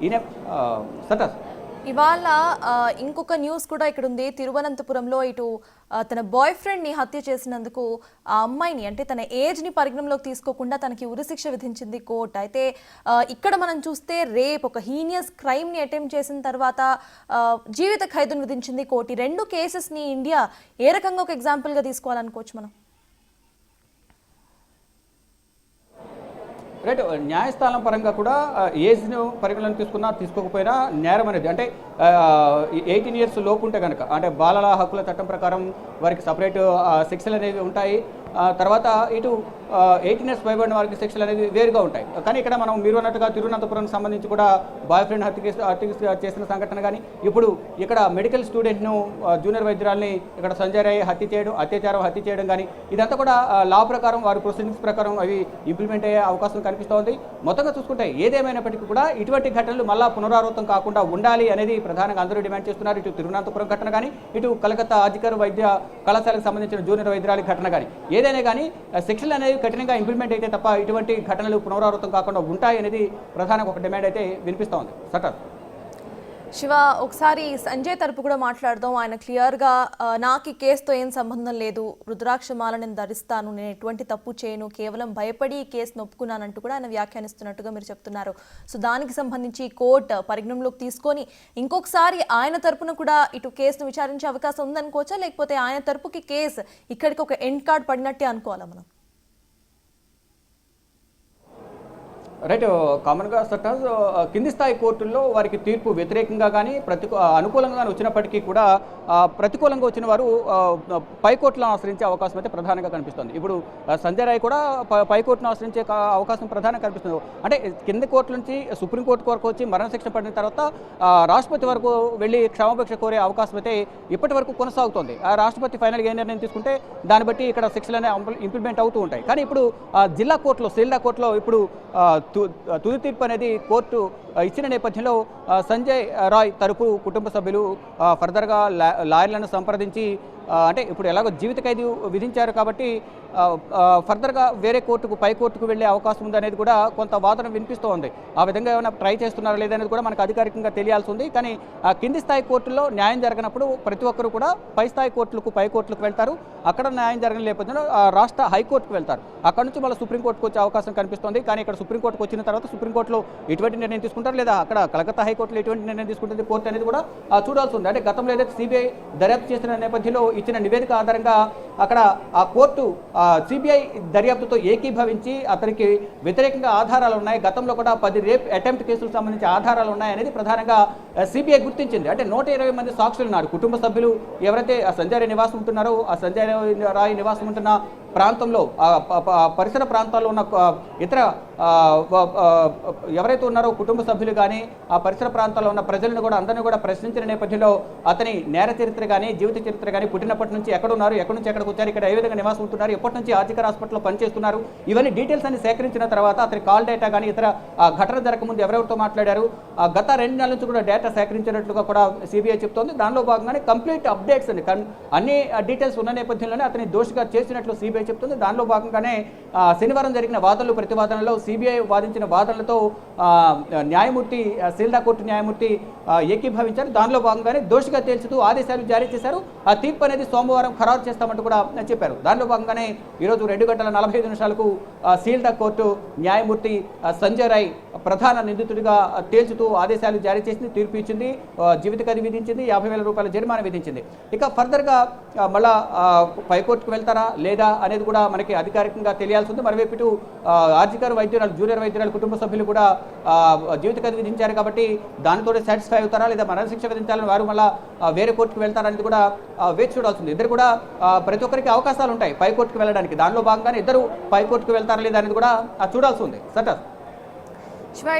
ఈయన సటస్ ఇవాళ ఇంకొక న్యూస్ కూడా ఇక్కడ ఉంది. తిరువనంతపురంలో ఇటు తన బాయ్ ఫ్రెండ్ని హత్య చేసినందుకు ఆ అమ్మాయిని అంటే తన ఏజ్ని పరిగణలోకి తీసుకోకుండా తనకి ఉరిశిక్ష విధించింది కోర్టు. అయితే ఇక్కడ మనం చూస్తే రేప్ ఒక హీనియస్ క్రైమ్ని అటెంప్ట్ చేసిన తర్వాత జీవిత ఖైదును విధించింది కోర్టు. ఈ రెండు కేసెస్ని ఇండియా ఏ రకంగా ఒక ఎగ్జాంపుల్గా తీసుకోవాలనుకోవచ్చు మనం? రైట్, న్యాయస్థానం పరంగా కూడా ఏజ్ను పరిగణలోకి తీసుకున్నా తీసుకోకపోయినా నేరం అనేది అంటే 18 years లోపు ఉంటే కనుక అంటే బాలల హక్కుల చట్టం ప్రకారం వారికి సపరేట్ శిక్షలు అనేవి ఉంటాయి. తర్వాత ఇటు 18 years పైబడిన వారికి శిక్షలు అనేది వేరుగా ఉంటాయి. కానీ ఇక్కడ మనం మీరు అన్నట్టుగా తిరువనంతపురం సంబంధించి కూడా బాయ్ ఫ్రెండ్ హత్య చేసిన సంఘటన కానీ ఇప్పుడు ఇక్కడ మెడికల్ స్టూడెంట్ను జూనియర్ వైద్యురాల్ని ఇక్కడ సంజయ్ రాయ్ హత్య చేయడం కానీ ఇదంతా కూడా లా ప్రకారం వారి ప్రొసీడింగ్స్ ప్రకారం అవి ఇంప్లిమెంట్ అయ్యే అవకాశం కనిపిస్తోంది. మొత్తంగా చూసుకుంటే ఏదేమైనప్పటికీ కూడా ఇటువంటి ఘటనలు మళ్ళా పునరావృతం కాకుండా ఉండాలి అనేది ప్రధానంగా అందరూ డిమాండ్ చేస్తున్నారు. ఇటు తిరువనంతపురం ఘటన కానీ ఇటు కలకత్తా ఆర్జికర్ వైద్య కళాశాలకు సంబంధించిన జూనియర్ వైద్యురాలి ఘటన కానీ ఏదైనా కానీ శిక్షలు అనేవి కఠినంగా ఇంప్లిమెంట్ అయితే తప్ప ఇటువంటి ఘటనలు పునరావృతం కాకుండా ఉంటాయి అనేది ప్రధానంగా ఒక డిమాండ్ అయితే వినిపిస్తోంది. సటర్ శివ, ఒకసారి సంజయ్ తరపు కూడా మాట్లాడదాం. ఆయన క్లియర్గా నాకు ఈ కేసుతో ఏం సంబంధం లేదు, రుద్రాక్షమాల నేను ధరిస్తాను, నేను ఎటువంటి తప్పు చేయను, కేవలం భయపడి ఈ కేసును ఒప్పుకున్నానంటూ కూడా ఆయన వ్యాఖ్యానిస్తున్నట్టుగా మీరు చెప్తున్నారు. సో దానికి సంబంధించి కోర్టు పరిగణనలోకి తీసుకొని ఇంకొకసారి ఆయన తరపున కూడా ఇటు కేసును విచారించే అవకాశం ఉందనుకోవచ్చా, లేకపోతే ఆయన తరపుకి కేసు ఇక్కడికి ఒక ఎండ్ కార్డ్ పడినట్టే అనుకోవాలా మనం? రైట్, కామన్గా సటాజ్ కింది స్థాయి కోర్టుల్లో వారికి తీర్పు వ్యతిరేకంగా కానీ అనుకూలంగా వచ్చినప్పటికీ కూడా ప్రతికూలంగా వచ్చిన వారు పైకోర్టులను ఆశ్రయించే అవకాశం అయితే ప్రధానంగా కనిపిస్తుంది. ఇప్పుడు సంజయ్ రాయ్ కూడా పైకోర్టును ఆశ్రయించే అవకాశం ప్రధానంగా కనిపిస్తుంది. అంటే కింది కోర్టు నుంచి సుప్రీంకోర్టు వరకు వచ్చి మరణశిక్ష పడిన తర్వాత రాష్ట్రపతి వరకు వెళ్ళి క్షమాభిక్ష కోరే అవకాశం అయితే ఇప్పటి వరకు కొనసాగుతోంది. ఆ రాష్ట్రపతి ఫైనల్గా ఏ నిర్ణయం తీసుకుంటే దాన్ని బట్టి ఇక్కడ శిక్షలనే ఇంప్లిమెంట్ అవుతూ ఉంటాయి. కానీ ఇప్పుడు జిల్లా కోర్టులో సీల్డా కోర్టులో ఇప్పుడు తుది తీర్పు అనేది కోర్టు ఇచ్చిన నేపథ్యంలో సంజయ్ రాయ్ తరపు కుటుంబ సభ్యులు ఫర్దర్గా లాయర్లను సంప్రదించి అంటే ఇప్పుడు ఎలాగో జీవిత ఖైదు విధించారు కాబట్టి ఫర్దర్గా వేరే కోర్టుకు పై కోర్టుకు వెళ్ళే అవకాశం ఉందనేది కూడా కొంత వాదన వినిపిస్తూ ఉంది. ఆ విధంగా ఏమైనా ట్రై చేస్తున్నారా లేదనేది కూడా మనకు అధికారికంగా తెలియాల్సి ఉంది. కానీ కింది స్థాయి కోర్టుల్లో న్యాయం జరగనప్పుడు ప్రతి ఒక్కరు కూడా పై స్థాయి కోర్టులకు పై కోర్టులకు వెళ్తారు. అక్కడ న్యాయం జరగని నేపథ్యంలో రాష్ట్ర హైకోర్టుకు వెళ్తారు. అక్కడ నుంచి మళ్ళీ సుప్రీంకోర్టుకు వచ్చే అవకాశం కనిపిస్తుంది. కానీ ఇక్కడ సుప్రీంకోర్టుకు వచ్చిన తర్వాత సుప్రీంకోర్టులో ఎటువంటి నిర్ణయం తీసుకుంటారు లేదా అక్కడ కలకత్తా హైకోర్టులో ఎటువంటి నిర్ణయం తీసుకుంటుంది కోర్టు అనేది కూడా చూడాల్సి ఉంది. అంటే గతంలో ఏదైతే సిబిఐ దర్యాప్తు చేసిన నేపథ్యంలో ఇచ్చిన నివేదిక ఆధారంగా అక్కడ ఆ కోర్టు సిబిఐ దర్యాప్తుతో ఏకీభవించి అతనికి వ్యతిరేకంగా ఆధారాలు ఉన్నాయి, గతంలో కూడా 10 రేప్ అటెంప్ట్ కేసులకు సంబంధించి ఆధారాలు ఉన్నాయి అనేది ప్రధానంగా సిబిఐ గుర్తించింది. అంటే 120 మంది సాక్షులు ఉన్నారు. కుటుంబ సభ్యులు ఎవరైతే సంజయ్ రాయ్ నివాసం ఉంటున్నారో ఆ సంజయ్ రాయ్ నివాసం ఉంటున్న ప్రాంతంలో పరిసర ప్రాంతాల్లో ఉన్న ఇతర ఎవరైతే ఉన్నారో కుటుంబ సభ్యులు కానీ ఆ పరిసర ప్రాంతాల్లో ఉన్న ప్రజలను కూడా అందరినీ కూడా ప్రశ్నించిన నేపథ్యంలో అతని నేర చరిత్ర కానీ జీవిత చరిత్ర కానీ పుట్టినప్పటి నుంచి ఎక్కడ ఉన్నారు, ఎక్కడి నుంచి ఎక్కడికి వచ్చారు, ఇక్కడ ఏ విధంగా నివాసం ఉంటున్నారు, ఎప్పటి నుంచి ఆర్జికర్ హాస్పిటల్లో పనిచేస్తున్నారు, ఇవన్నీ డీటెయిల్స్ అన్ని సేకరించిన తర్వాత అతని కాల్ డేటా కానీ ఇతర ఘటన జరగకముందు ఎవరెవరితో మాట్లాడారు గత 2 నెలల నుంచి కూడా డేటా సేకరించినట్లుగా కూడా సిబిఐ చెప్తోంది. దానిలో భాగంగానే కంప్లీట్ అప్డేట్స్ అన్ని డీటెయిల్స్ ఉన్న నేపథ్యంలోనే అతని దోషిగా చేసినట్లు సిబిఐ చెప్తుంది. దానిలో భాగంగానే శనివారం జరిగిన వాదనలు ప్రతివాదనలో సిబిఐ వాదించిన వాదనలతో న్యాయమూర్తి సీల్డా కోర్టు న్యాయమూర్తి ఏకీభవించారు. దానిలో భాగంగానే దోషిగా తేల్చుతూ ఆదేశాలు జారీ చేశారు. ఆ తీర్పు అనేది సోమవారం ఖరారు చేస్తామంటూ కూడా చెప్పారు. దానిలో భాగంగానే ఈరోజు 2:45 సీల్డా కోర్టు న్యాయమూర్తి సంజయ్ రాయ్ ప్రధాన నిందితుడిగా తేల్చుతూ ఆదేశాలు జారీ చేసింది, తీర్పు ఇచ్చింది, జీవిత ఖైదు విధించింది, 50,000 రూపాయల జరిమానా విధించింది. ఇక ఫర్దర్గా మళ్ళా పైకోర్టుకు వెళ్తారా లేదా అనేది కూడా మనకి అధికారికంగా తెలియాల్సి ఉంది. మరోవైపు ఇటు ఆర్జికర్ వైద్యురాలు జూనియర్ వైద్యురాలు కుటుంబ సభ్యులు కూడా జీవిత ఖైదు విధించారు కాబట్టి దానితో సాటిస్ఫై అవుతారా లేదా మరణశిక్ష విధించాలని వారు మళ్ళీ వేరే కోర్టుకు వెళ్తారనేది కూడా వేచి చూడాల్సింది. ఇద్దరు కూడా ప్రతి ఒక్కరికి అవకాశాలు ఉంటాయి పై కోర్టుకు వెళ్ళడానికి. దానిలో భాగంగానే ఇద్దరు పై కోర్టుకు వెళ్తారా లేదా అనేది కూడా చూడాల్సి ఉంది. సటస్ శివ,